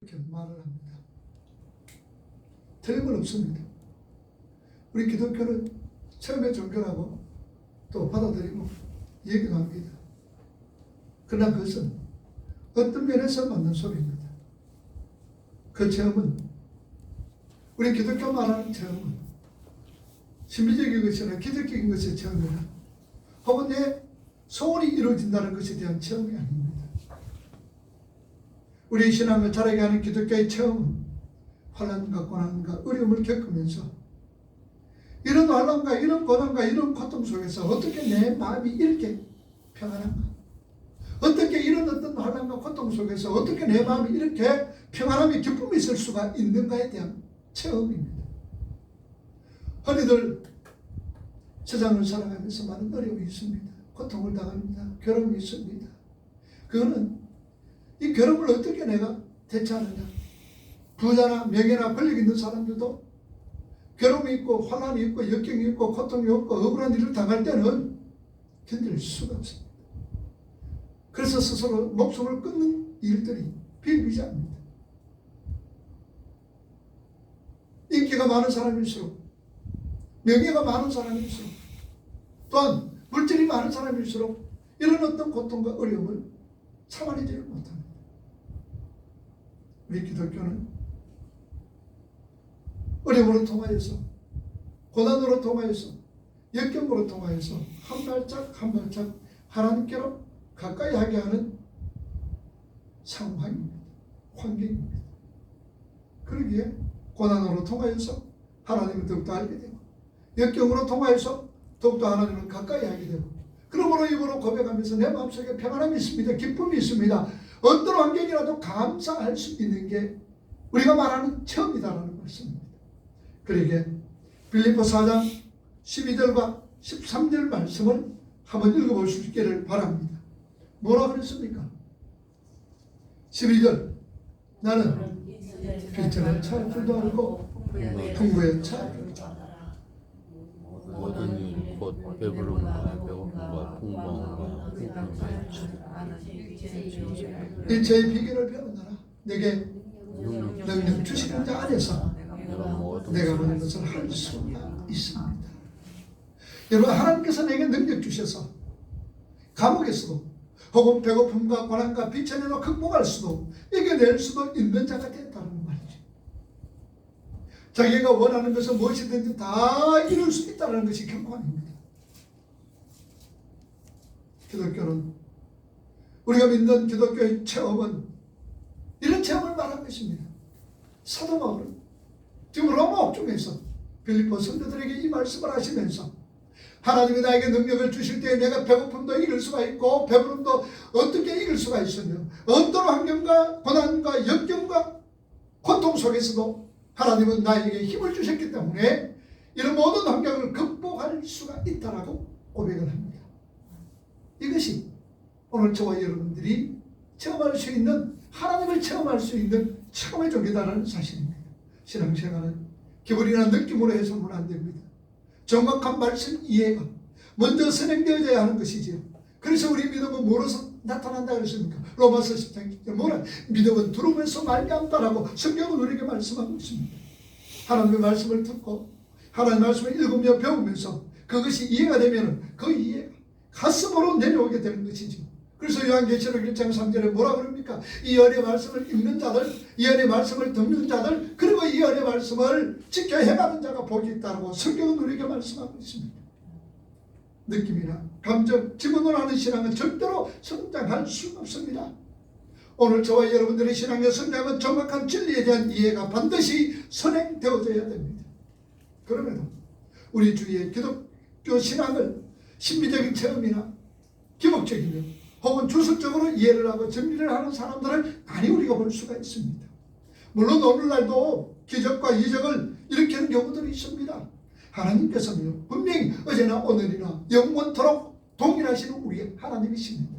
이렇게 말을 합니다. 틀림은 없습니다. 우리 기독교는 처음에 존경하고 또 받아들이고 얘기합니다. 그러나 그것은 어떤 면에서 맞는 소리입니다. 그 체험은 우리 기독교 말하는 체험은 심리적인 것이나 기적적인 것의 체험이나 혹은 내 소원이 이루어진다는 것에 대한 체험이 아닙니다. 우리 신앙을 자라게 하는 기독교의 체험은 환난과 고난과 어려움을 겪으면서 이런 환난과 이런 고난과 이런 고통 속에서 어떻게 내 마음이 이렇게 평안한가? 어떻게 이런 어떤 환난과 고통 속에서 어떻게 내 마음이 이렇게 평안함이 기쁨이 있을 수가 있는가에 대한 체험입니다. 흔히들 세상을 살아가면서 많은 어려움이 있습니다. 고통을 당합니다. 괴로움이 있습니다. 그거는 이 괴로움을 어떻게 내가 대처하느냐. 부자나 명예나 권력 있는 사람들도 괴로움이 있고 환난이 있고 역경이 있고 고통이 있고 억울한 일을 당할 때는 견딜 수가 없습니다. 그래서 스스로 목숨을 끊는 일들이 비일비재합니다. 인기가 많은 사람일수록 명예가 많은 사람일수록 또한 물질이 많은 사람일수록 이런 어떤 고통과 어려움을 참아내지를 못합니다. 우리 기독교는 어려움으로 통하여서 고난으로 통하여서 역경으로 통하여서 한 발짝 한 발짝 하나님께로 가까이 하게 하는 상황입니다. 환경입니다. 그러기에 고난으로 통하여서 하나님을 더욱더 알게 되고 역경으로 통하여서 더욱더 하나님을 가까이 하게 되고 그러므로 입으로 고백하면서 내 마음속에 평안함이 있습니다. 기쁨이 있습니다. 어떤 환경이라도 감사할 수 있는 게 우리가 말하는 체험이다라는 말씀입니다. 그러기에 빌립보 4장 12절과 13절 말씀을 한번 읽어볼 수 있기를 바랍니다. 뭐라 그랬습니까? 12절 나는 빛을 찾을 줄도 알고 풍부에 찾을 줄도 알아. 모든 일 곧 배부름과 배고픔과 풍성함과 일체의 비결을 배우느라 내게 능력 주시는 자 안에서 내가 모든 것을 할 수가 있습니다. 여러분 하나님께서 내게 능력 주셔서 감옥에서도 혹은 배고픔과 고난과 비천에도 극복할 수도 이겨낼 수도 있는 자가 됐다는 말이죠. 자기가 원하는 것은 무엇이든지 다 이룰 수 있다는 것이 경고입니다. 기독교는 우리가 믿는 기독교의 체험은 이런 체험을 말한 것입니다. 사도 바울은 지금 로마 옥중에서 빌립보 성도들에게 이 말씀을 하시면서 하나님이 나에게 능력을 주실 때 내가 배고픔도 이길 수가 있고 배부름도 어떻게 이길 수가 있으며 어떤 환경과 고난과 역경과 고통 속에서도 하나님은 나에게 힘을 주셨기 때문에 이런 모든 환경을 극복할 수가 있다라고 고백을 합니다. 이것이 오늘 저와 여러분들이 체험할 수 있는 하나님을 체험할 수 있는 체험의 종이다라는 사실입니다. 신앙생활은 기분이나 느낌으로 해서는 안 됩니다. 정확한 말씀 이해가 먼저 선행되어야 하는 것이지요. 그래서 우리 믿음은 뭐로서 나타난다 그랬습니까? 로마서 10장 10절 뭐라 믿음은 들음에서 말미암다라고 성경은 우리에게 말씀하고 있습니다. 하나님의 말씀을 듣고 하나님의 말씀을 읽으며 배우면서 그것이 이해가 되면 그 이해가 가슴으로 내려오게 되는 것이죠. 그래서 요한계시록 1장 3절에 뭐라 그럽니까? 이 은혜의 말씀을 읽는 자들, 이 은혜의 말씀을 듣는 자들, 그리고 이 은혜의 말씀을 지켜 행하는 자가 복이 있다고 성경은 우리에게 말씀하고 있습니다. 느낌이나 감정, 지분으로 하는 신앙은 절대로 성장할 수 없습니다. 오늘 저와 여러분들의 신앙의 성장은 정확한 진리에 대한 이해가 반드시 선행되어져야 됩니다. 그럼에도 우리 주위의 기독교 신앙을 심리적인 체험이나 기복적이며 혹은 주술적으로 이해를 하고 정리를 하는 사람들을 많이 우리가 볼 수가 있습니다. 물론 오늘날도 기적과 이적을 일으키는 경우들이 있습니다. 하나님께서는요 분명히 어제나 오늘이나 영원토록 동일하시는 우리 하나님이십니다.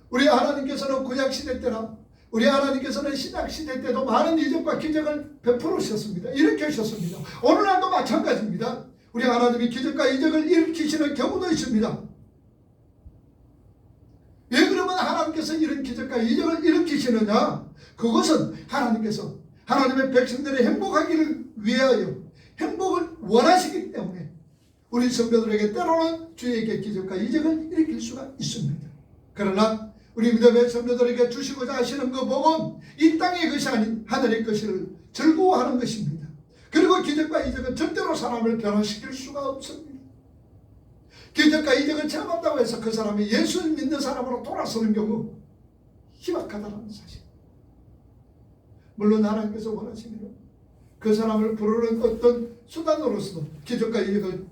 우리 하나님께서는 구약시대 때나 우리 하나님께서는 신약시대 때도 많은 이적과 기적을 베풀으셨습니다. 일으키셨습니다. 오늘날도 마찬가지입니다. 우리 하나님이 기적과 이적을 일으키시는 경우도 있습니다. 왜 그러면 하나님께 하나님께서 이런 기적과 이적을 일으키시느냐? 그것은 하나님께서 하나님의 백성들의 행복하기를 위하여 행복을 원하시기 때문에 우리 성도들에게 때로는 주에게 기적과 이적을 일으킬 수가 있습니다. 그러나 우리 믿음의 성도들에게 주시고자 하시는 그 복은 이 땅의 것이 아닌 하늘의 것을 즐거워하는 것입니다. 그리고 기적과 이적은 절대로 사람을 변화시킬 수가 없습니다. 기적과 이적을 체험한다고 해서 그 사람이 예수를 믿는 사람으로 돌아서는 경우 희박하다는 사실. 물론 하나님께서 원하시면 그 사람을 부르는 어떤 수단으로서도 기적과 이적을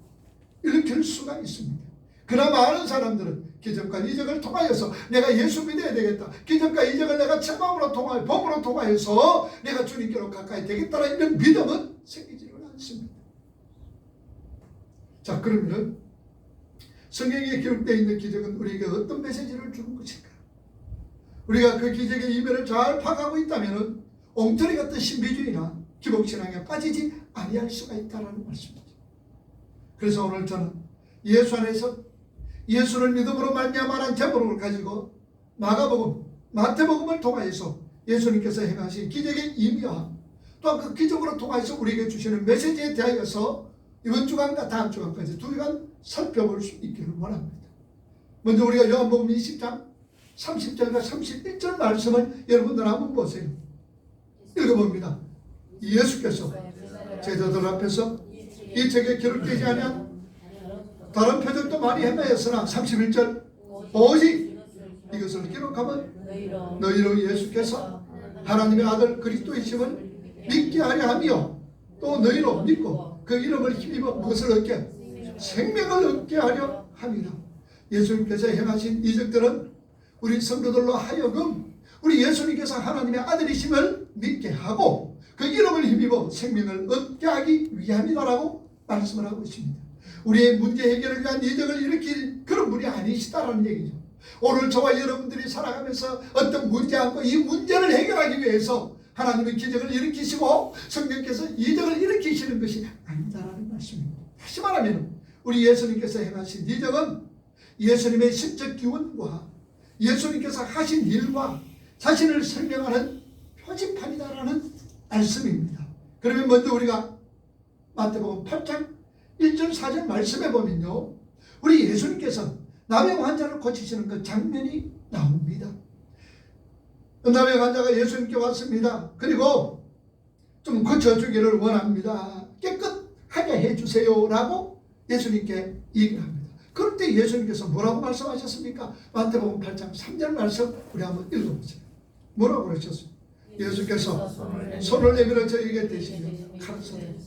일으킬 수가 있습니다. 그러나 많은 사람들은 기적과 이적을 통하여서 내가 예수 믿어야 되겠다. 기적과 이적을 내가 체험으로 통하여 복으로 통하여서 내가 주님께로 가까이 되겠다는 이런 믿음은 생기지를 않습니다. 자, 그러면 성경에 기록되어 있는 기적은 우리에게 어떤 메시지를 주는 것일까? 우리가 그 기적의 이면을 잘 파악하고 있다면 엉터리 같은 신비주의나 기복신앙에 빠지지 아니할 수가 있다는 말씀이죠. 그래서 오늘 저는 예수 안에서 예수를 믿음으로 말미암아 제목을 가지고 마가복음, 마태복음을 통하여서 예수님께서 행하신 기적의 의미와 또한 그 기적으로 통하여서 우리에게 주시는 메시지에 대하여서 이번 주간과 다음 주간까지 2주간 살펴볼 수 있기를 원합니다. 먼저 우리가 요한복음 20장 30절과 31절 말씀을 여러분들 한번 보세요. 읽어봅니다. 예수께서 제자들 앞에서 이 책에 기록되지 않은 다른 표적도 많이 행하였으나 31절 오직 이것을 기록하면 너희로 예수께서 하나님의 아들 그리스도이심을 믿게 하려 하며 또 너희로 믿고 그 이름을 힘입어 무엇을 얻게? 생명을 얻게 하려 합니다. 예수님께서 행하신 이적들은 우리 성도들로 하여금 우리 예수님께서 하나님의 아들이심을 믿게 하고 그 이름을 힘입어 생명을 얻게 하기 위함이다라고 말씀을 하고 있습니다. 우리의 문제 해결을 위한 이적을 일으킬 그런 분이 아니시다라는 얘기죠. 오늘 저와 여러분들이 살아가면서 어떤 문제하고 이 문제를 해결하기 위해서 하나님의 기적을 일으키시고 성령께서 이적을 일으키시는 것이 아니다라는 말씀입니다. 다시 말하면 우리 예수님께서 행하신 이적은 예수님의 신적 기원과 예수님께서 하신 일과 자신을 설명하는 표지판이다라는 말씀입니다. 그러면 먼저 우리가 마태복음 8장 1절 4절 말씀해 보면요, 우리 예수님께서 나병 환자를 고치시는 그 장면이 나옵니다. 나병 환자가 예수님께 왔습니다. 그리고 좀 고쳐주기를 원합니다. 깨끗하게 해주세요 라고 예수님께 얘기를 합니다. 그럴 때 예수님께서 뭐라고 말씀하셨습니까? 마태복음 8장 3절 말씀 우리 한번 읽어보세요. 뭐라고 그러셨어요? 예수께서 손을 내밀어 저에게 대시며 가르쳐되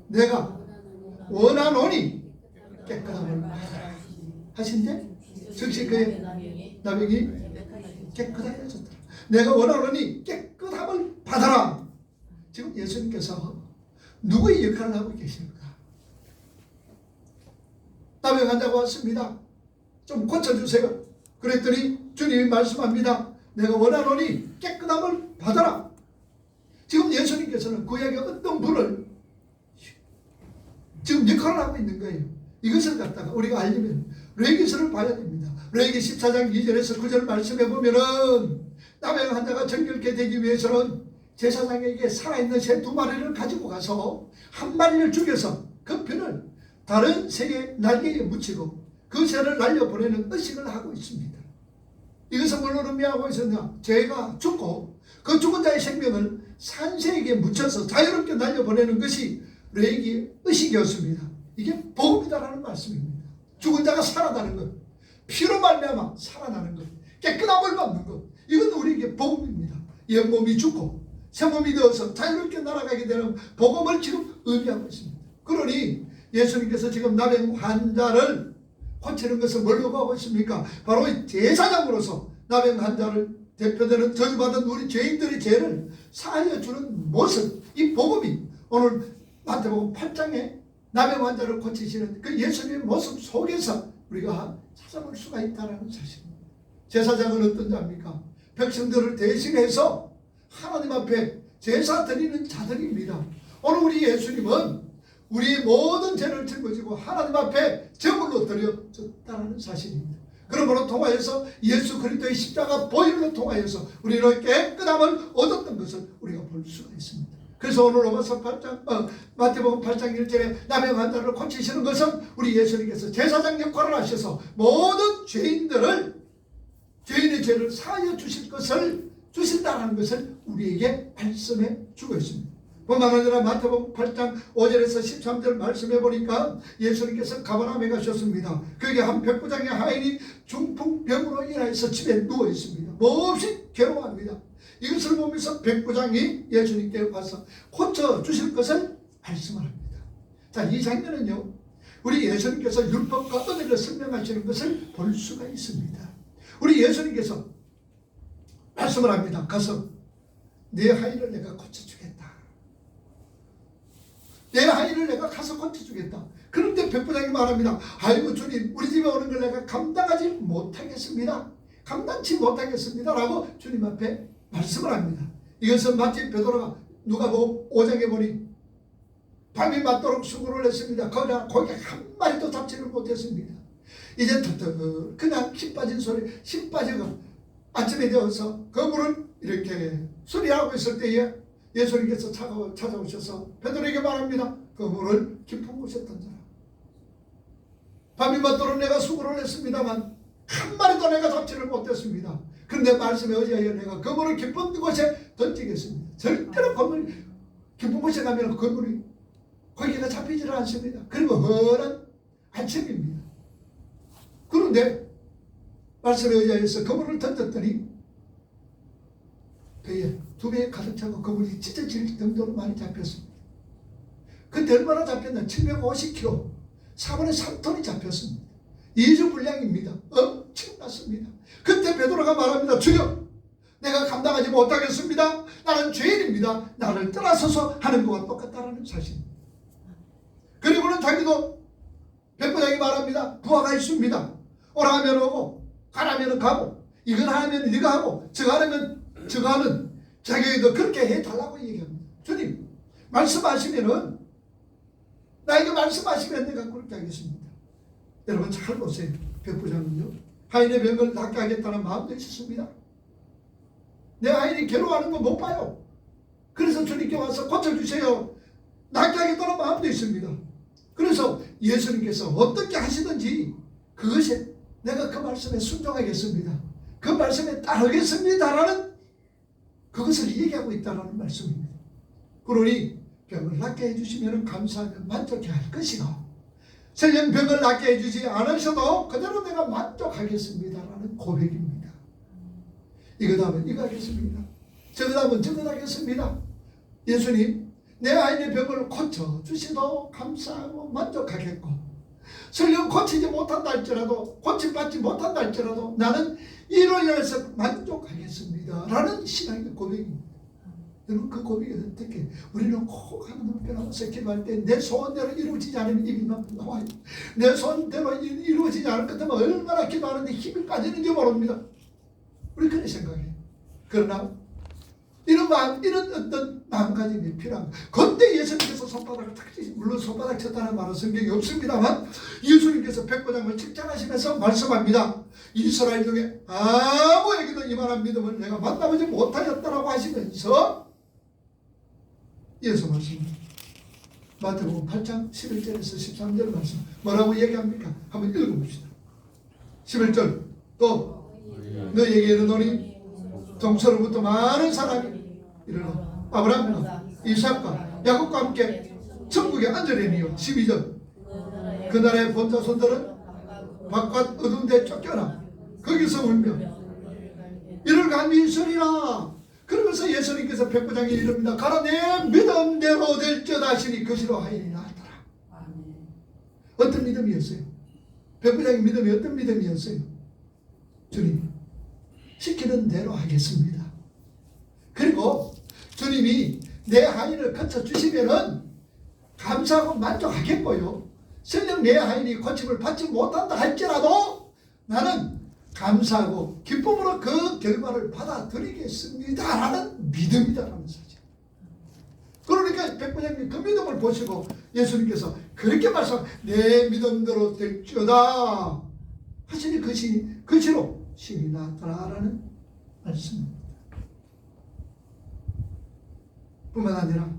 내가 원하노니 깨끗함을 받아라 하신데 즉시 그의 나병이 깨끗해졌다. 내가 원하노니 깨끗함을 받아라. 지금 예수님께서 누구의 역할을 하고 계십니까? 나병 환자가 왔습니다. 좀 고쳐주세요. 그랬더니 주님이 말씀합니다. 내가 원하노니 깨끗함을 받아라. 지금 예수님께서는 구약의 어떤 분을 지금 역할을 하고 있는 거예요. 이것을 갖다가 우리가 알려면 레위기서를 봐야 됩니다. 레위기 14장 2절에서 9절 말씀해 보면은 나병 환자가 정결케 되기 위해서는 제사장에게 살아있는 새 2마리를 가지고 가서 한 마리를 죽여서 그 피를 다른 새의 날개에 묻히고 그 새를 날려보내는 의식을 하고 있습니다. 이것은 물론 의미하고 있었냐? 죄가 죽고 그 죽은 자의 생명을 산 새에게 묻혀서 자유롭게 날려보내는 것이 레위기 의식이었습니다. 이게 복음이다라는 말씀입니다. 죽은 자가 살아나는 것, 피로 말미암아 살아나는 것, 깨끗함을 받는 것, 이건 우리에게 복음입니다. 옛 몸이 죽고 새 몸이 되어서 자유롭게 날아가게 되는 복음을 지금 의미하고 있습니다. 그러니 예수님께서 지금 나병 환자를 고치는 것은 뭘로 하고 있습니까? 바로 제사장으로서 나병 환자를 대표되는 저주받은 우리 죄인들의 죄를 사하여 주는 모습, 이 복음이 오늘 마태복음 8장에 나병 환자를 고치시는 그 예수님의 모습 속에서 우리가 찾아볼 수가 있다는 사실입니다. 제사장은 어떤 자입니까? 백성들을 대신해서 하나님 앞에 제사 드리는 자들입니다. 오늘 우리 예수님은 우리의 모든 죄를 짊어지고 하나님 앞에 제물로 드려졌다는 사실입니다. 그러므로 통하여서 예수 그리스도의 십자가 보혈로 통하여서 우리는 깨끗함을 얻었던 것을 우리가 볼 수가 있습니다. 그래서 오늘 로마서 8장, 마태복음 8장 1절에 남의 환자를 고치시는 것은 우리 예수님께서 제사장 역할을 하셔서 모든 죄인의 죄를 사하여 주실 것을 주신다는 것을 우리에게 말씀해 주고 있습니다. 뿐만 아니라 마태복음 8장 5절에서 13절 말씀해 보니까 예수님께서 가버나움에 가셨습니다. 거기에 한 백부장의 하인이 중풍병으로 인하여서 집에 누워 있습니다. 몹시 괴로워합니다. 이것을 보면서 백부장이 예수님께 와서 고쳐주실 것을 말씀을 합니다. 자, 이 장면은요, 우리 예수님께서 율법과 은혜를 설명하시는 것을 볼 수가 있습니다. 우리 예수님께서 말씀을 합니다. 가서 내 하인을 내가 고쳐주겠다. 내 아이를 내가 가서 고쳐주겠다. 그런데 백부장이 말합니다. 아이고 주님, 우리 집에 오는 걸 내가 감당하지 못하겠습니다. 감당치 못하겠습니다. 라고 주님 앞에 말씀을 합니다. 이것은 마치 베드로가 누가복음 5장에 보니 밤이 맞도록 수고를 했습니다. 그러나 고기 한 마리도 잡지를 못했습니다. 이제 그냥 힘 빠진 소리, 힘 빠지고 아침에 되어서 그물을 이렇게 수리하고 있을 때에 예수님께서 찾아오셔서 베드로에게 말합니다. 그물을 깊은 곳에 던져라. 밤이 맞도록 내가 수고를 했습니다만 한 마리도 내가 잡지를 못했습니다. 그런데 말씀에 의지하여 내가 그물을 깊은 곳에 던지겠습니다. 절대로 그물 깊은 곳에 가면 그물이 거기가 잡히지를 않습니다. 그리고 훤한 안침입니다. 그런데 말씀에 의지하여서 그물을 던졌더니 배에 두 배에 가득 차고 그물이 찢어질 정도로 많이 잡혔습니다. 그때 얼마나 잡혔나? 750kg, 4분의 3톤이 잡혔습니다. 2주 분량입니다. 엄청났습니다. 그때 베드로가 말합니다. 주여, 내가 감당하지 못하겠습니다. 나는 죄인입니다. 나를 떠나서서 하는 것과 똑같다는 사실입니다. 그리고는 자기도 백부장이 말합니다. 부하가 있습니다. 오라 하면 오고 가라 하면 가고 이걸 하면 네가 하고 저거 하면 저거 하는 자기도 그렇게 해달라고 얘기합니다. 주님 말씀하시면은 나에게 말씀하시면 내가 그렇게 하겠습니다. 여러분 잘 보세요. 백부장은요 하인의 병을 낫게 하겠다는 마음도 있었습니다. 내 하인이 괴로워하는 거 못 봐요. 그래서 주님께 와서 고쳐주세요. 낫게 하겠다는 마음도 있습니다. 그래서 예수님께서 어떻게 하시든지 그것에 내가 그 말씀에 순종하겠습니다. 그 말씀에 따르겠습니다라는 그것을 얘기하고 있다는 말씀입니다. 그러니 병을 낫게 해주시면 감사하며 만족해 할 것이고 설령 병을 낫게 해주지 않으셔도 그대로 내가 만족하겠습니다라는 고백입니다. 이거 하면 이거 하겠습니다. 저거 하면 저거 하겠습니다. 예수님 내 아이의 병을 고쳐주시도 감사하고 만족하겠고 설령 고치지 못한다 할지라도 고침받지 못한다 할지라도 나는 이로 인해서 만족하겠습니다 라는 신앙의 고백입니다. 여러분 그 고백이 어떻게 우리는 꼭 하나님 앞에 나와서 기도할 때 내 소원대로 이루어지지 않으면 입이만 나와요. 내 소원대로 이루어지지 않을 것 같으면 얼마나 기도하는데 힘이 빠지는지 모릅니다. 우리 그렇게 생각해요. 그러나 이런 마음, 이런 어떤 마음가짐이 필요한 거예요. 그때 예수님께서 손바닥을 탁 치시, 물론 손바닥 쳤다는 말은 성경이 없습니다만 예수님께서 백부장을 칭찬하시면서 말씀합니다. 이스라엘 중에 아무에게도 이만한 믿음을 내가 만나보지 못하였다라고 하시면서 예수 말씀입니다. 마태복음 8장 11절에서 13절 말씀 뭐라고 얘기합니까? 한번 읽어봅시다. 11절 또 너에게 이르노니 동서로부터 많은 사람이 일어나 아브라함과 이삭과 야곱과 함께 천국에 앉으려니요. 12절 그날의 본자손들은 바깥 어두운 데 쫓겨나 거기서 울며 이를 간미히 서리라. 그러면서 예수님께서 백부장이 이릅니다. 가라 내 믿음대로 될지어다 하시니 그시로 하인이 나왔더라. 어떤 믿음이었어요? 백부장의 믿음이 어떤 믿음이었어요? 주님 시키는 대로 하겠습니다. 그리고 주님이 내 하인을 고쳐주시면은 감사하고 만족하겠고요. 설령 내 하인이 고침을 받지 못한다 할지라도 나는 감사하고 기쁨으로 그 결과를 받아들이겠습니다 라는 믿음이다라는 사실. 그러니까 백부장님 그 믿음을 보시고 예수님께서 그렇게 말씀 내 믿음대로 될지어다 하시니 그 시로 신이 나타나라는 말씀입니다. 뿐만 아니라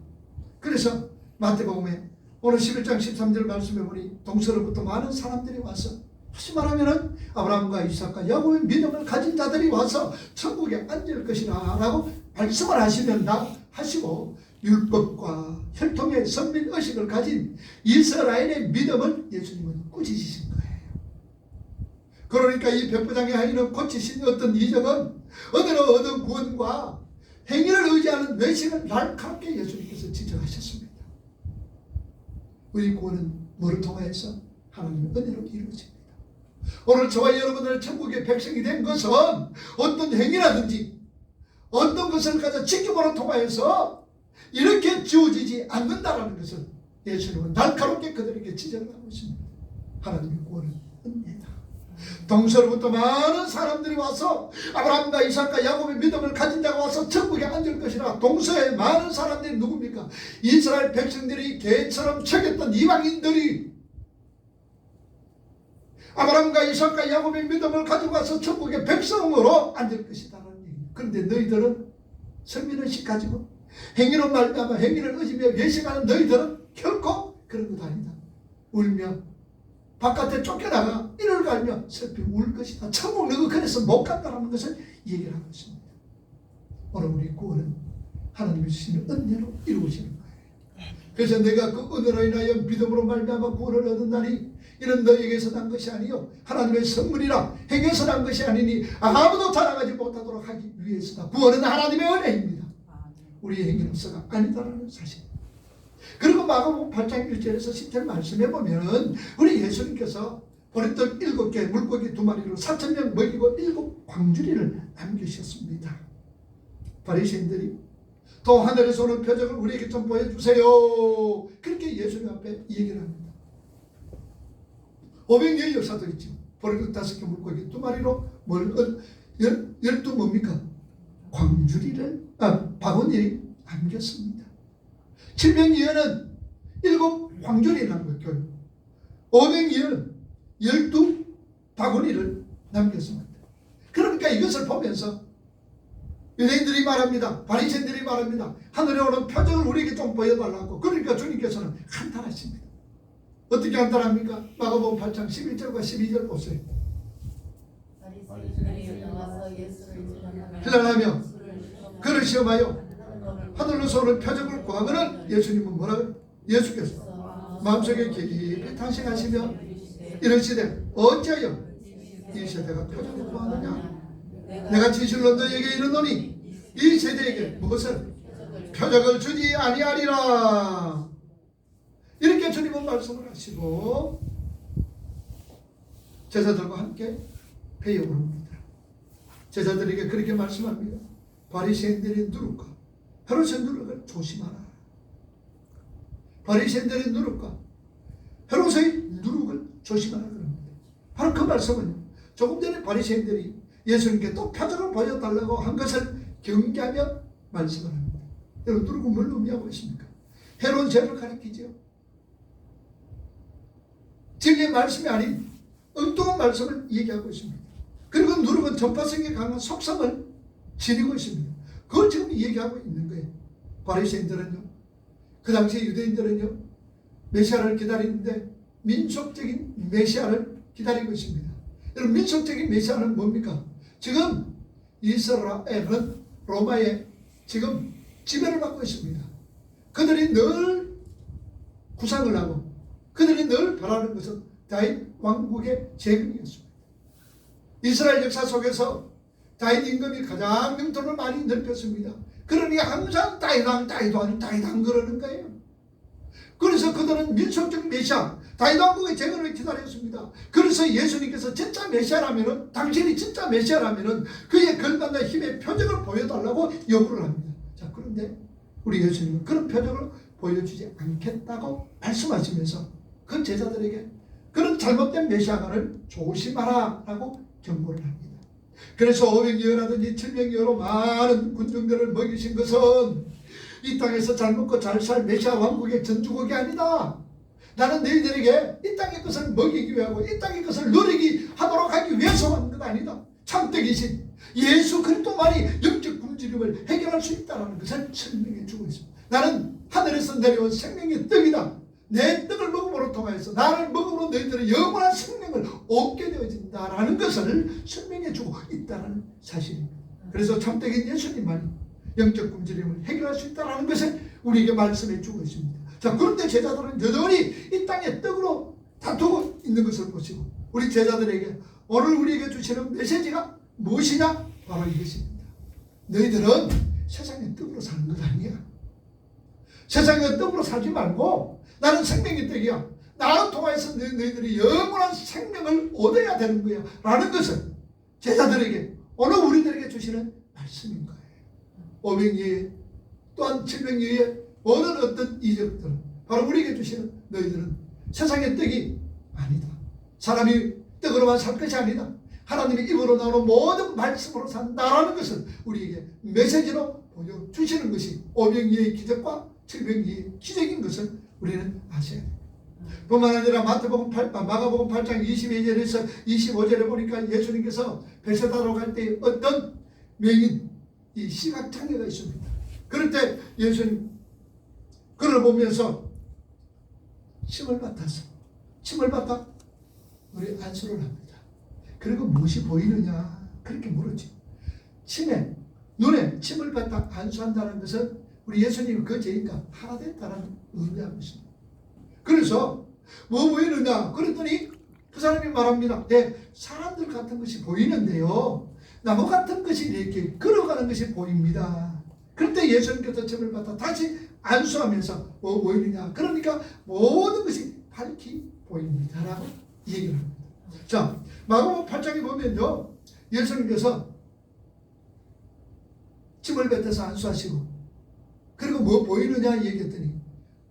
그래서 마태복음에 오늘 11장 13절 말씀해 보니 동서로부터 많은 사람들이 와서 다시 말하면은 아브라함과 이삭과 야곱의 믿음을 가진 자들이 와서 천국에 앉을 것이라 라고 말씀을 하시면다 하시고 율법과 혈통의 선민 의식을 가진 이스라엘의 믿음을 예수님은 꾸짖으신 거예요. 그러니까 이 백부장의 아이는 고치신 어떤 이적은 은혜로 얻은 구원과 행위를 의지하는 외식을 날카롭게 예수님께서 지적하셨습니다. 우리 구원은 뭐를 통하여서 하나님의 은혜로 이루어집니다. 오늘 저와 여러분들 천국의 백성이 된 것은 어떤 행위라든지 어떤 것을 가져 지킴으로 통하여서 이렇게 지워지지 않는다라는 것을 예수님은 날카롭게 그들에게 지적을 하고 있습니다. 하나님의 구원은 은혜다. 동서로부터 많은 사람들이 와서 아브라함과 이삭과 야곱의 믿음을 가진 자가 와서 천국에 앉을 것이라. 동서에 많은 사람들이 누굽니까? 이스라엘 백성들이 개처럼 쳐겼던 이방인들이 아브라함과 이삭과 야곱의 믿음을 가지고 와서 천국의 백성으로 앉을 것이다. 그런데 너희들은 선민의식 가지고 행위로 말미암아 행위를 의지며 외식하는 너희들은 결코 그런 것 아니다. 울며 바깥에 쫓겨나가 이를 갈며 슬피 울 것이다. 천국 너희 그래서 못 간다는 것을 얘기를 하고 있습니다. 오늘 우리 구원은 하나님이 주시는 은혜로 이루어지는 거예요. 그래서 내가 그 은혜로 인하여 믿음으로 말미암아 구원을 얻는다니 이는 너희에게서 난 것이 아니요 하나님의 선물이라 행해서 난 것이 아니니 아무도 자랑하지 못하도록 하기 위해서다. 구원은 하나님의 은혜입니다. 우리의 행위로서가 아니다라는 사실. 그리고 마가복음 8장 1절에서 10절 말씀해 보면 우리 예수님께서 보리떡 7개 물고기 2마리로 4,000명 먹이고 7 광주리를 남기셨습니다. 바리새인들이 또 하늘에서 오는 표적을 우리에게 좀 보여주세요. 그렇게 예수님 앞에 얘기를 합니다. 500년의 역사도 있죠. 보리떡 5개 물고기 2마리로 12 뭡니까? 광주리를 바구니를 남겼습니다. 700년은 7 광주리를 남겼고요. 500년은 12 바구니를 남겼습니다. 그러니까 이것을 보면서 유대인들이 말합니다. 바리새인들이 말합니다. 하늘에 오는 표적을 우리에게 좀 보여달라고. 그러니까 주님께서는 한탄하십니다. 어떻게 한탄합니까? 마가복음 8장 11절과 12절 보세요. 힐난하며 그를 시험하여 하늘로서 오는 표적을 구하거늘 예수님은 뭐라고요? 예수께서 마음속에 깊이 탄식하시며 이르시되 어찌하여 이 세대가 표적을 구하느냐? 내가 진실로 너에게 이르노니 이 세대에게 무엇을 표적을 주지 아니하리라. 이렇게 주님은 말씀을 하시고 제자들과 함께 배에 오릅니다. 제자들에게 그렇게 말씀합니다. 바리새인들의 누룩과 헤롯의 누룩을 조심하라. 바리새인들의 누룩과 헤롯의 누룩을 조심하라 그럽니다. 바로 그 말씀은요, 조금 전에 바리새인들이 예수님께 또 표적을 보여달라고 한 것을 경계하며 말씀을 합니다. 여러분, 누룩은 뭘 의미하고 있습니까? 헤롯 죄를 가리키죠. 진리의 말씀이 아닌 엉뚱한 말씀을 얘기하고 있습니다. 그리고 누룩은 전파성이 강한 속성을 지니고 있습니다. 그걸 지금 얘기하고 있는 거예요. 바리새인들은요, 그 당시 유대인들은요, 메시아를 기다리는데 민속적인 메시아를 기다리고 있습니다. 여러분, 민속적인 메시아는 뭡니까? 지금 이스라엘은 로마에 지금 지배를 받고 있습니다. 그들이 늘 구상을 하고 그들이 늘 바라는 것은 다윗 왕국의 재건이었습니다. 이스라엘 역사 속에서 다윗 임금이 가장 영토를 많이 넓혔습니다. 그러니까 항상 다윗왕 그러는 거예요. 그래서 그들은 민속적 메시아 다윗 왕국의 재건을 기다렸습니다. 그래서 예수님께서 진짜 메시아라면은, 당신이 진짜 메시아라면은 그의 걸반과 힘의 표적을 보여달라고 요구를 합니다. 자, 그런데 우리 예수님은 그런 표적을 보여주지 않겠다고 말씀하시면서 그 제자들에게 그런 잘못된 메시아관을 조심하라 라고 경고를 합니다. 그래서 500여라든지 700여로 많은 군중들을 먹이신 것은 이 땅에서 잘 먹고 잘 살 메시아 왕국의 전주국이 아니다. 나는 너희들에게 이 땅의 것을 먹이기 위하고 이 땅의 것을 누리기 하도록 하기 위해서 온 것 아니다. 참떡이신 예수 그리스도만이 영적 굶주림을 해결할 수 있다는 것을 설명해 주고 있습니다. 나는 하늘에서 내려온 생명의 떡이다. 내 떡을 먹음으로 통하여서 나를 먹음으로 너희들의 영원한 생명을 얻게 되어진다라는 것을 설명해 주고 있다는 사실입니다. 그래서 참떡인 예수님만이 영적 굶주림을 해결할 수 있다는 것을 우리에게 말씀해 주고 있습니다. 자, 그런데 제자들은 여전히 이 땅의 떡으로 다투고 있는 것을 보시고 우리 제자들에게 오늘 우리에게 주시는 메시지가 무엇이냐? 바로 이것입니다. 너희들은 세상의 떡으로 사는 것 아니야. 세상의 떡으로 살지 말고 나는 생명의 떡이야. 나를 통해서 너희들이 영원한 생명을 얻어야 되는 거야 라는 것을 제자들에게 오늘 우리들에게 주시는 말씀인 거예요. 오병이의 또한 칠병이의 모든 어떤 이적들은 바로 우리에게 주시는 너희들은 세상의 떡이 아니다. 사람이 떡으로만 살 것이 아니다. 하나님의 입으로 나오는 모든 말씀으로 산다라는 것을 우리에게 메시지로 보여주시는 것이 오병이의 기적과 칠병이의 기적인 것을 우리는 아셔야 됩니다. 뿐만 아니라 마가복음 8장 22절에서 25절에 보니까 예수님께서 베세다로 갈 때 어떤 명인 이 시각장애가 있습니다. 그럴 때 예수님 그를 보면서 침을 받아 우리 안수를 합니다. 그리고 무엇이 보이느냐 그렇게 물었죠. 눈에 침을 받아 안수한다는 것은 우리 예수님이 그 죄인과 하나 됐다는 의미하고 있습니다. 그래서 뭐 보이느냐 그랬더니 그 사람이 말합니다. 네, 사람들 같은 것이 보이는데요, 나무 같은 것이 이렇게 걸어가는 것이 보입니다. 그런데 예수님께서 침을 받아 다시 안수하면서 뭐 보이느냐 그러니까 모든 것이 밝히 보입니다 라고 얘기를 합니다. 자, 마가복음 8장에 보면요, 예수님께서 침을 뱉어서 안수하시고 그리고 뭐 보이느냐 얘기했더니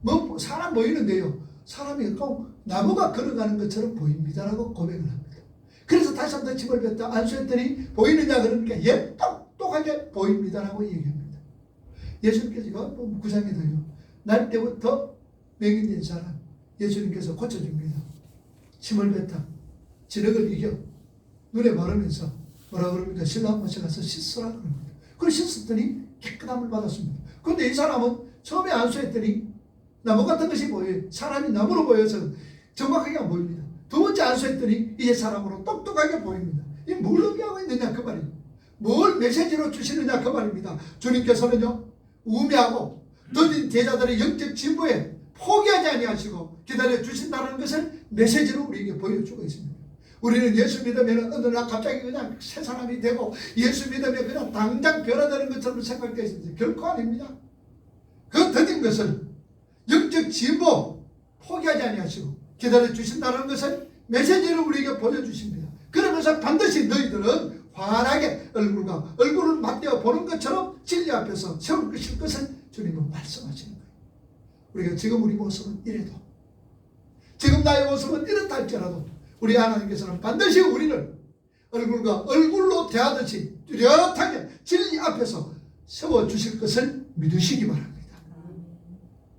뭐 사람 보이는데요, 사람이 꼭 나무가 걸어가는 것처럼 보입니다라고 고백을 합니다. 그래서 다시 한번 침을 뱉어 안수했더니 보이느냐 그러니까 똑똑하게 보입니다라고 얘기합니다. 예수님께서 이거 9장에도요, 날 때부터 맹인된 사람 예수님께서 고쳐줍니다. 침을 뱉어 지력을 이겨 눈에 바르면서 뭐라 그럽니까? 신랑 모셔 가서 씻으라 그럽니다. 그걸 씻었더니 깨끗함을 받았습니다. 그런데 이 사람은 처음에 안수했더니 나무 같은 것이 보여요. 사람이 나무로 보여서 정확하게 안 보입니다. 두 번째 안수했더니 이제 사람으로 똑똑하게 보입니다. 이 뭘 의미하고 있느냐 그 말이에요. 뭘 메시지로 주시느냐 그 말입니다. 주님께서는요, 우매하고 더딘 제자들의 영적 진보에 포기하지 아니하시고 기다려 주신다는 것을 메시지로 우리에게 보여주고 있습니다. 우리는 예수 믿으면 어느 날 갑자기 그냥 새 사람이 되고 예수 믿으면 그냥 당장 변화되는 것처럼 생각되어 있습니다. 결코 아닙니다. 그 더딘 것을 영적 진보 포기하지 아니하시고 기다려 주신다는 것을 메시지로 우리에게 보여주십니다. 그러면서 반드시 너희들은 환하게 얼굴을 맞대어 보는 것처럼 진리 앞에서 세울 것을 주님은 말씀하시는 거예요. 우리가 지금 우리 모습은 이래도, 지금 나의 모습은 이렇다 할지라도 우리 하나님께서는 반드시 우리를 얼굴과 얼굴로 대하듯이 뚜렷하게 진리 앞에서 세워주실 것을 믿으시기 바랍니다.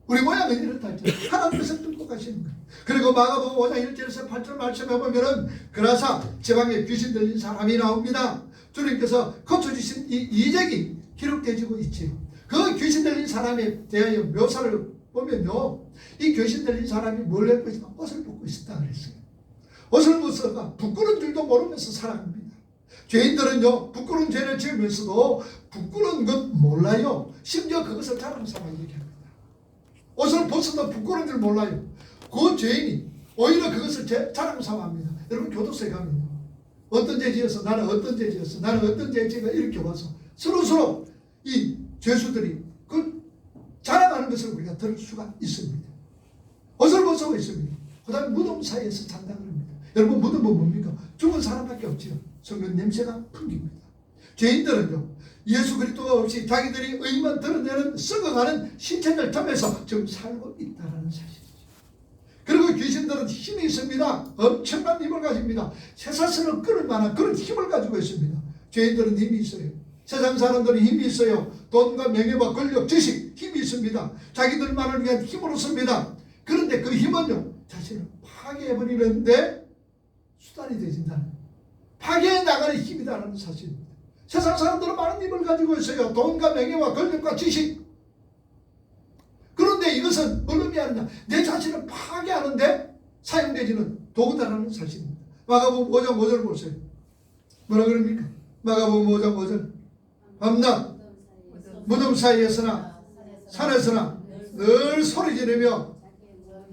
우리 모양은 이렇다 할지라도 하나님께서 똑똑하시는 거예요. 그리고 마가복음 5장 1절에서 8절 말씀해 보면은 그라사 지방에 귀신 들린 사람이 나옵니다. 주님께서 고쳐주신 이 이적이 기록되어지고 있지요. 그 귀신 들린 사람에 대하여 묘사를 보면요, 이 귀신 들린 사람이 뭘 입고 있으면 옷을 벗고 있었다 그랬어요. 옷을 벗어가 부끄러운 줄도 모르면서 살아갑니다. 죄인들은요, 부끄러운 죄를 지으면서도 부끄러운 것 몰라요. 심지어 그것을 자랑 삼아 얘기합니다. 옷을 벗어도 부끄러운 줄 몰라요. 그 죄인이 오히려 그것을 자랑 삼아합니다. 여러분, 교도소에 가면요, 어떤 죄 지어서 나는 어떤 죄 지었어, 나는 어떤 죄 지어서 이렇게 와서 서로 이 죄수들이 그 자랑하는 것을 우리가 들을 수가 있습니다. 옷을 벗고 있습니다. 그 다음에 무덤 사이에서 잔다 그럽니다. 여러분, 무덤은 뭡니까? 죽은 사람밖에 없지요. 성경 냄새가 풍깁니다. 죄인들은요, 예수 그리스도가 없이 자기들이 의만 드러내는 썩어가는 신체를 탐해서 지금 살고 있다는 사실이죠. 그리고 귀신들은 힘이 있습니다. 엄청난 힘을 가집니다. 쇠사슬을 끊을 만한 그런 힘을 가지고 있습니다. 죄인들은 힘이 있어요. 세상 사람들은 힘이 있어요. 돈과 명예와 권력, 지식, 힘이 있습니다. 자기들만을 위한 힘으로 씁니다. 그런데 그 힘은요, 자신을 파괴해버리는데 수단이 되진다는, 파괴해 나가는 힘이다라는 사실입니다. 세상 사람들은 많은 힘을 가지고 있어요. 돈과 명예와 권력과 지식. 그런데 이것은 뭘 의미하느냐? 내 자신을 파괴하는데 사용되지는 도구다라는 사실입니다. 마가복음 5장 5절 보세요. 뭐라 그럽니까? 마가복음 5장 5절. 밤낮 무덤 사이에서나 산에서나 늘 소리 지르며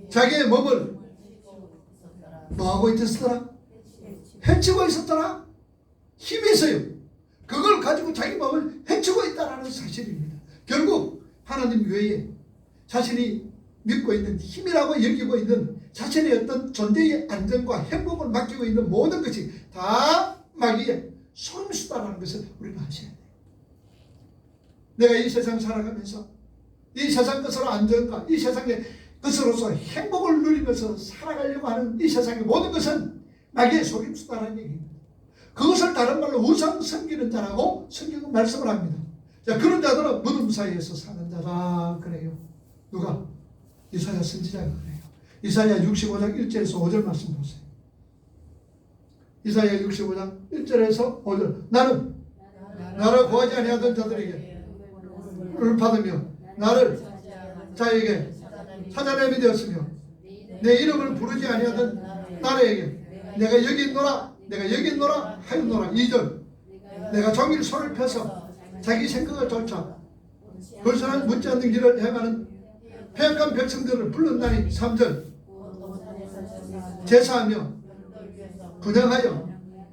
자기의 몸을 뭐하고 있었더라? 해치고 있었더라? 힘이 있어요. 그걸 가지고 자기 몸을 해치고 있다는 사실입니다. 결국 하나님 외에 자신이 믿고 있는 힘이라고 여기고 있는 자신의 어떤 존재의 안정과 행복을 맡기고 있는 모든 것이 다 마귀의 속임수다라는 것을 우리가 아셔야 돼요. 내가 이 세상 살아가면서 이 세상 것으로 안정과 이 세상의 것으로서 행복을 누리면서 살아가려고 하는 이 세상의 모든 것은 마귀의 속임수다라는 얘기입니다. 그것을 다른 말로 우상 섬기는 자라고 성경은 말씀을 합니다. 자, 그런 자들은 무덤 사이에서 사는 자다 그래요. 누가? 이사야 선지자가 그래요. 이사야 65장 1절에서 5절 말씀 보세요. 이사야 65장 1절에서 5절. 나는 나를 구하지 아니하던 자들에게 을 받으며 나를 자에게 찾아내게 되었으며 내 이름을 부르지 아니하던 나라에게 내가 여기 있노라 내가 여기 있노라 하였노라. 2절. 내가 종일 손을 펴서 자기 생각을 쫓아 벌써는 묻지 않는 길을 행하는 패역한 백성들을 불렀나니. 3절. 제사하며 분양하여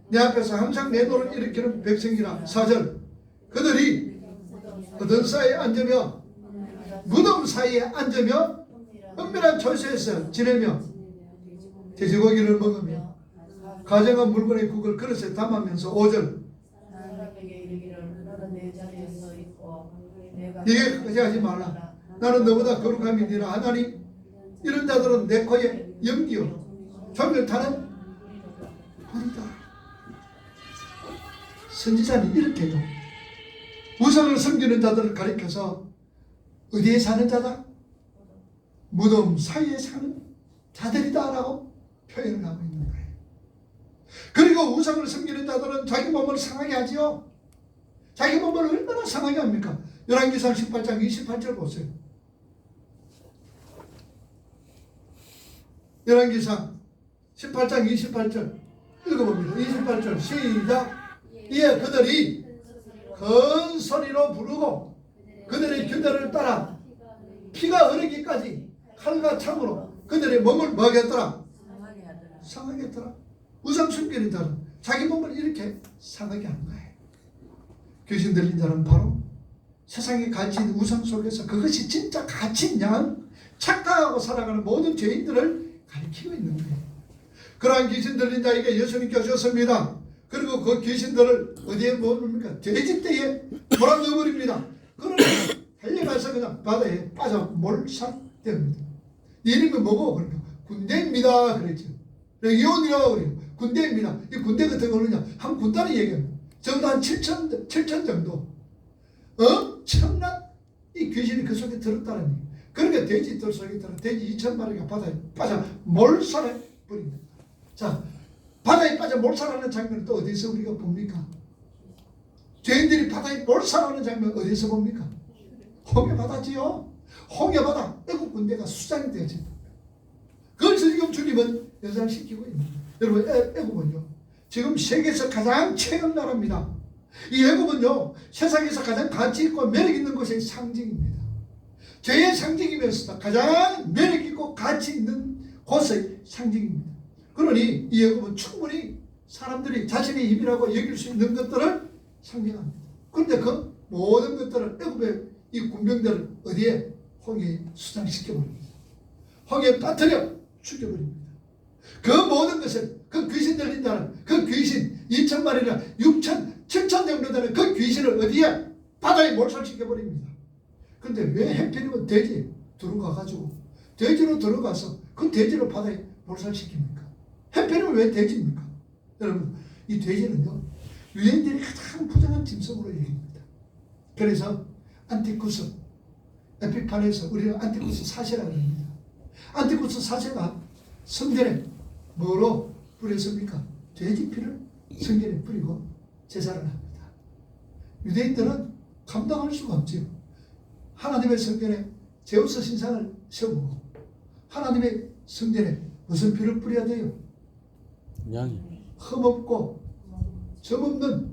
내 앞에서 항상 내 노를 일으키는 백성이라. 4절. 그들이 어떤 사이에 앉으며 무덤 사이에 앉으며 은밀한 처소에서 지내며 돼지고기를 먹으며 가정한 물건의 국을 그릇에 담으면서. 5절. 네게 거짓하지 말라. 나는 너보다 거룩함이 니라 하나니 이런 자들은 내 코에 연기요 종을 타는 불이다. 선지자는 이렇게 해요. 우상을 섬기는 자들을 가리켜서 어디에 사는 자다? 무덤 사이에 사는 자들이다 라고 표현을 하고 있는 거예요. 그리고 우상을 섬기는 자들은 자기 몸을 상하게 하지요. 자기 몸을 얼마나 상하게 합니까? 열왕기상 18장 28절 보세요. 열왕기상 18장 28절 읽어봅니다. 28절 시작. 이에 그들이 큰 소리로 부르고 그들의 규례를 따라 피가 흐르기까지 칼과 창으로 그들의 몸을 뭐하게 했더라? 상하게 했더라. 우상 숨기는 자는 자기 몸을 이렇게 상하게 하는 거예요. 귀신 들린 자는 바로 세상의 가치 있는 우상 속에서 그것이 진짜 가치인 양 착각하고 살아가는 모든 죄인들을 가리키고 있는 거예요. 그러한 귀신 들린 자에게 예수님께 오셨습니다. 그리고 그 귀신들을 어디에 모읍니까? 돼지떼에 몰아넣어버립니다. 그러면 달려가서 그냥 바다에 빠져 몰살됩니다. 이름이 뭐고? 그러니까 군대입니다 그랬죠. 레기온이라고 그래요. 군대입니다. 이 군대 같은 거는요, 한 군단이 얘기합니다. 적어도 한 7천 정도 엄청난 이 귀신이 그 속에 들었다는 얘기예요. 그러니까 돼지들 속에 들어 돼지 2,000마리가 바다에 빠져 몰살해 버립니다. 자, 바다에 빠져 몰살하는 장면을 또 어디서 우리가 봅니까? 죄인들이 바다에 몰살하는 장면 어디서 봅니까? 홍해바다지요. 홍해바다 애국 군대가 수장이 되어집니다. 그걸 지금 주님은 연상시키고 있는 거예요. 여러분, 애국은요 지금 세계에서 가장 최강 나라입니다. 이 애국은요 세상에서 가장 가치 있고 매력 있는 것의 상징입니다. 죄의 상징이면서도 가장 매력 있고 가치 있는 곳의 상징입니다. 그러니 이 애국은 충분히 사람들이 자신의 힘이라고 여길 수 있는 것들을 상징합니다. 그런데 그 모든 것들을 애국의 이 군병들을 어디에? 홍해에 수장시켜버립니다. 홍해에 빠뜨려 죽여버립니다. 그 모든 것을 그 귀신 들린 자는 그 귀신 2,000마리나 6천 7천 정도 되는 그 귀신을 어디에? 바다에 몰살시켜버립니다. 그런데 왜 해필이면 돼지에 들어가가지고 돼지로 들어가서 그 돼지를 바다에 몰살시킵니까? 해필이면 왜 돼지입니까? 여러분, 이 돼지는요 유대인들이 가장 부정한 짐승으로 얘기합니다. 그래서 안티쿠스 에피판에서 우리는 안티쿠스 사시라고 합니다. 안티쿠스 사제가 성전에 뭐로 뿌렸습니까? 돼지 피를 성전에 뿌리고 제사를 합니다. 유대인들은 감당할 수가 없지요. 하나님의 성전에 제우스 신상을 세우고 하나님의 성전에 무슨 피를 뿌려야 돼요? 양이. 흠없고 점없는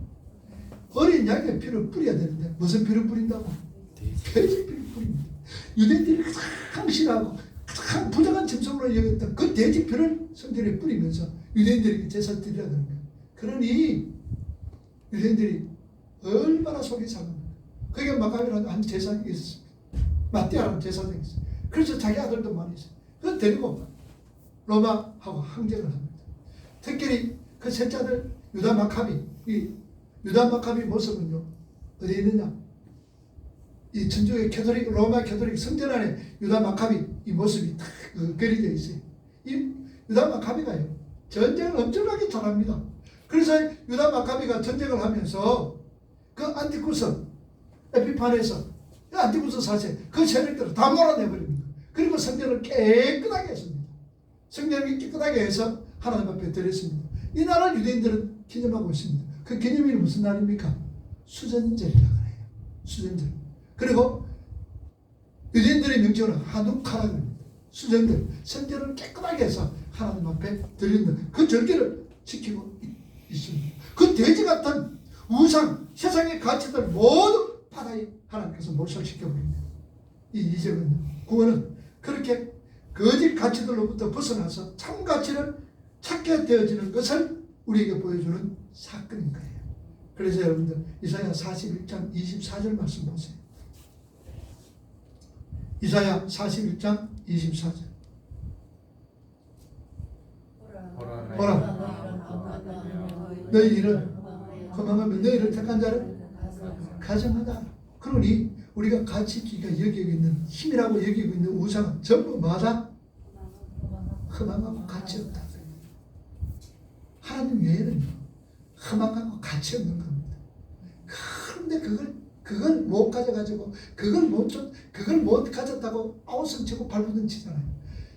어린 양의 피를 뿌려야 되는데 무슨 피를 뿌린다고? 돼지 피를 뿌립니다. 유대인들이 가장 싫어하고 가장 부정한 짐승으로 여겼던 그 돼지 피를 성전에 뿌리면서 유대인들에게 제사를 드리라 그런 거예요. 그러니 유대인들이 얼마나 속이 상합니까? 그게 마가비라는 한 제사장이 있었습니다. 마띠아라는 제사장이 있어요. 그래서 자기 아들도 많이 있어요. 그걸 데리고 로마하고 항쟁을 합니다. 특별히 그 셋째 아들 유다 마카비, 이 유다 마카비 모습은요 어디에 있느냐? 이 천주의 캐톨릭, 로마 캐톨릭 성전 안에 유다 마카비 이 모습이 딱 그려져 있어요. 이 유다 마카비가요 전쟁을 엄청나게 잘합니다. 그래서 유다 마카비가 전쟁을 하면서 그 안티쿠스 에피판에서 안티쿠스 사제 그 세력들을 다 몰아내버립니다. 그리고 성전을 깨끗하게 했습니다. 성전을 깨끗하게 해서 하나님 앞에 드렸습니다. 이 날을 유대인들은 기념하고 있습니다. 그 기념일이 무슨 날입니까? 수전절이라고 해요. 수전절. 그리고 유대인들의 명칭은 하누카라고 합니다. 수전절. 성전을 깨끗하게 해서 하나님 앞에 드리는 그 절기를 지키고 있습니다. 그 돼지 같은 우상, 세상의 가치들 모두 바다에 하나님께서 몰살시켜버립니다. 이 이적은 구원은 그렇게 거짓 가치들로부터 벗어나서 참 가치를 찾게 되어지는 것을 우리에게 보여주는 사건인 거예요. 그래서 여러분들 이사야 41장 24절 말씀 보세요. 이사야 41장 24절. 보라, 너희 일은 거망하며 너희를 택한 자를 가정하다. 그러니 우리가 가치 있게 여기고 있는 힘이라고 여기고 있는 우상은 전부 뭐다? 흠망하고 가치 없다. 하나님 외에는 흠망하고 가치 없는 겁니다. 그런데 그걸 못 가져가지고 그걸 못 가졌다고 아우성치고 발부둥 치잖아요.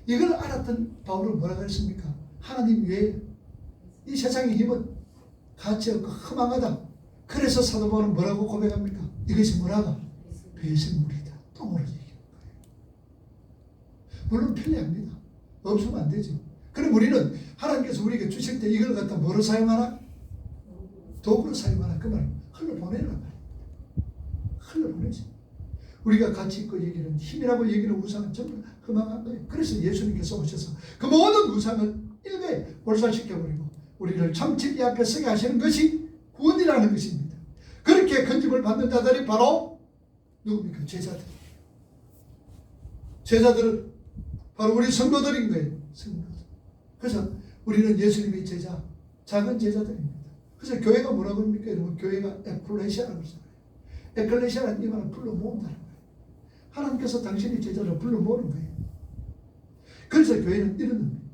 이걸 알았던 바울은 뭐라고 했습니까? 하나님 외에 이 세상의 힘은 가치 없고 흠망하다. 그래서 사도 바울은 뭐라고 고백합니까? 이것이 뭐라고? 배설물이다. 똥으로 얘기하는 거예요. 물론 편리합니다. 없으면 안 되죠. 그럼 우리는 하나님께서 우리에게 주실 때 이걸 갖다 뭐로 사용하나? 도구로 사용하나? 그 말 흘러보내란 말이에요. 흘러보내죠. 우리가 가치 있고 얘기는 힘이라고 얘기는 우상은 전부 흠망한 거예요. 그래서 예수님께서 오셔서 그 모든 우상을 일배 몰살시켜버리고 우리를 참 진리 앞에 서게 하시는 것이 구원이라는 것입니다. 그렇게 건짐을 받는 자들이 바로 누굽니까? 제자들. 제자들은 바로 우리 성도들인 거예요. 성도들. 그래서 우리는 예수님의 제자, 작은 제자들입니다. 그래서 교회가 뭐라고 합니까? 여러분, 교회가 에클레시아라고 하잖아요. 에클레시아라는 이 말은 불러 모은다는 거예요. 하나님께서 당신의 제자를 불러 모으는 거예요. 그래서 교회는 이런 겁니다.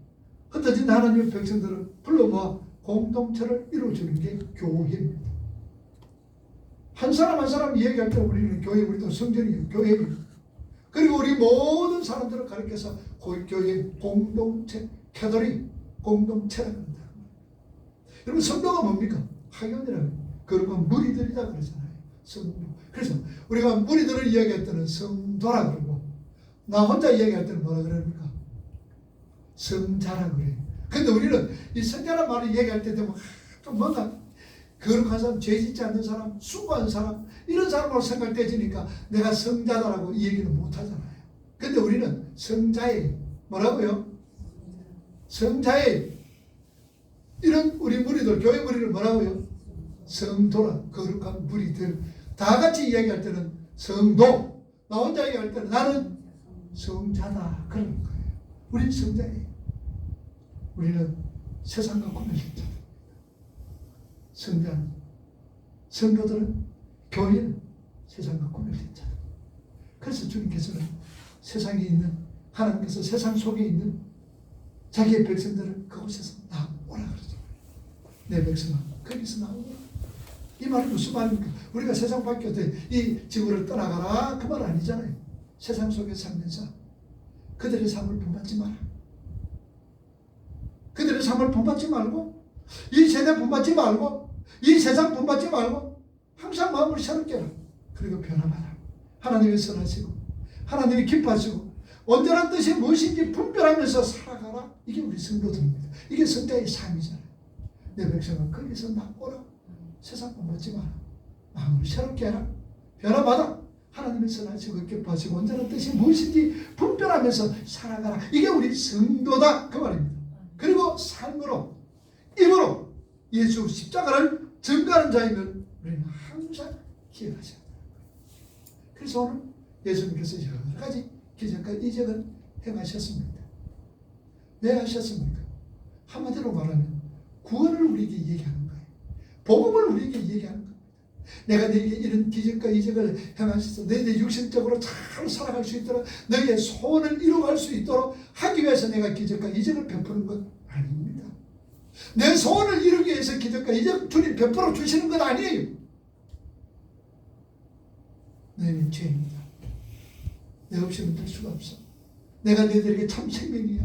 흩어진 하나님의 백성들을 불러 모아 공동체를 이루어주는 게 교회입니다. 한 사람 한 사람 이야기할 때 우리는 교회, 우리도 성전이에요. 교회입니다. 그리고 우리 모든 사람들을 가리켜서 교회 공동체, 캐톨릭 공동체라고 한다. 여러분, 성도가 뭡니까? 학연이라고. 그러면 무리들이다 그러잖아요. 성도. 그래서 우리가 무리들을 이야기할 때는 성도라 그러고, 나 혼자 이야기할 때는 뭐라 그럽니까? 성자라 그래요. 근데 우리는 이 성자란 말을 얘기할 때 되면 좀 뭔가 거룩한 사람, 죄 짓지 않는 사람, 수고한 사람, 이런 사람으로 생각되지니까 내가 성자다라고 이 얘기는 못 하잖아요. 근데 우리는 성자의 뭐라고요? 성자의 이런 우리 무리들, 교회 무리를 뭐라고요? 성도라, 거룩한 무리들. 다 같이 이야기할 때는 성도, 나 혼자 이야기할 때는 나는 성자다. 그런 거예요. 우리는 성자예요. 우리는 세상과 구별된 자. 성자는, 성도들은, 교회는 세상과 구별된 자. 그래서 주님께서는 세상에 있는, 하나님께서 세상 속에 있는 자기의 백성들을 그곳에서 나오라 그러죠. 내 백성아, 거기서 나오라. 이 말이 무슨 말입니까? 우리가 세상 밖에 이 지구를 떠나가라 그 말 아니잖아요. 세상 속에 살면서 그들의 삶을 본받지 마라. 그들의 삶을 본받지 말고, 이 세대 본받지 말고, 이 세상 본받지 말고 항상 마음을 새롭게 하라. 그리고 변화하라. 하나님이 선하시고 하나님이 기뻐하시고 온전한 뜻이 무엇인지 분별하면서 살아가라. 이게 우리 성도들입니다. 이게 성자의 삶이잖아요. 내 백성은 거기서 나오라. 세상 본받지 마라. 마음을 새롭게 하라. 변화받아. 하나님의 선하시고 기뻐하시고 온전한 뜻이 무엇인지 분별하면서 살아가라. 이게 우리 성도다 그 말입니다. 그리고 삶으로, 입으로 예수 십자가를 증거하는 자이면 우리는 항상 기억하셔야 합니다. 그래서 오늘 예수님께서 여러 가지 기적과 이적을 행하셨습니다. 왜 하셨습니까? 한마디로 말하면 구원을 우리에게 얘기하는 거예요. 복음을 우리에게 얘기하는 겁니다. 내가 너에게 이런 기적과 이적을 행하셔서 너희들 육신적으로 잘 살아갈 수 있도록 너희의 소원을 이루어갈 수 있도록 하기 위해서 내가 기적과 이적을 베푸는 것 아닙니다. 내 소원을 이루기 위해서 기적과 이적 주님 베풀어 주시는 건 아니에요. 너희는 죄인이다. 내 없이는 될 수가 없어. 내가 너희들에게 참 생명이야.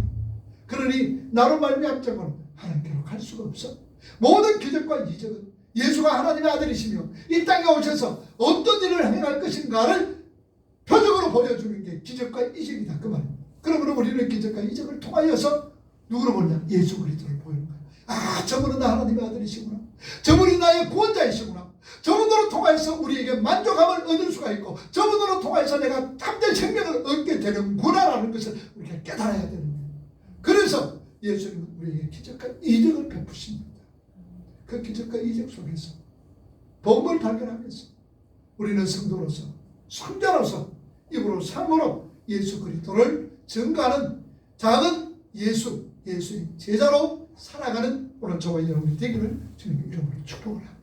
그러니 나로 말미암자고는 하나님께로 갈 수가 없어. 모든 기적과 이적은 예수가 하나님의 아들이시며 이 땅에 오셔서 어떤 일을 행할 것인가를 표적으로 보여주는 게 기적과 이적이다 그 말입니다. 그러므로 우리는 기적과 이적을 통하여서 누구를 보냐? 예수 그리스도를 보이는 거야. 아, 저분은 나 하나님의 아들이시구나. 저분이 나의 구원자이시구나. 저분으로 통해서 우리에게 만족함을 얻을 수가 있고 저분으로 통해서 내가 참된 생명을 얻게 되는구나라는 것을 우리가 깨달아야 되는 거예요. 그래서 예수님은 우리에게 기적과 이적을 베푸십니다. 그 기적과 이적 속에서 복음을 발견하면서 우리는 성도로서 성자로서 입으로 삶으로 예수 그리스도를 증거하는 작은 예수의 제자로 살아가는 오늘 저와 여러분이 되기를 주님의 이름으로 축복을 합니다.